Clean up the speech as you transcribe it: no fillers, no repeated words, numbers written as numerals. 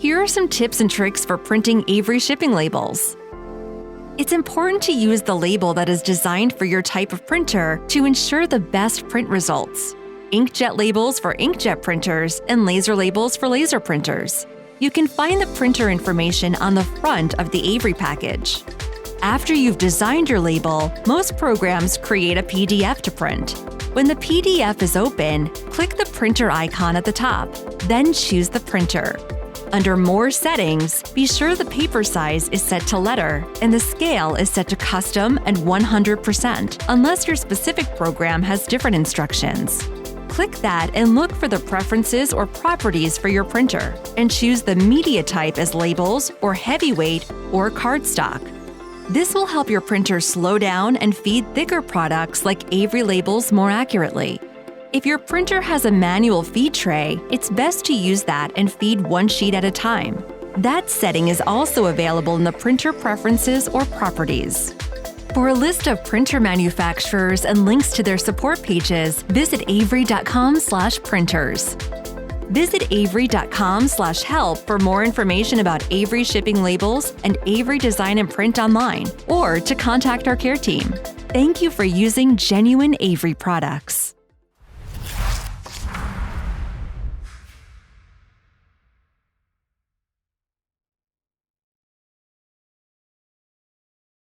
Here are some tips and tricks for printing Avery shipping labels. It's important to use the label that is designed for your type of printer to ensure the best print results. Inkjet labels for inkjet printers and laser labels for laser printers. You can find the printer information on the front of the Avery package. After you've designed your label, most programs create a PDF to print. When the PDF is open, click the printer icon at the top, then choose the printer. Under More Settings, be sure the paper size is set to letter and the scale is set to custom and 100%, unless your specific program has different instructions. Click that and look for the preferences or properties for your printer, and choose the media type as labels or heavyweight or cardstock. This will help your printer slow down and feed thicker products like Avery labels more accurately. If your printer has a manual feed tray, it's best to use that and feed one sheet at a time. That setting is also available in the printer preferences or properties. For a list of printer manufacturers and links to their support pages, visit avery.com/printers. Visit avery.com/help for more information about Avery shipping labels and Avery Design and Print online, or to contact our care team. Thank you for using genuine Avery products.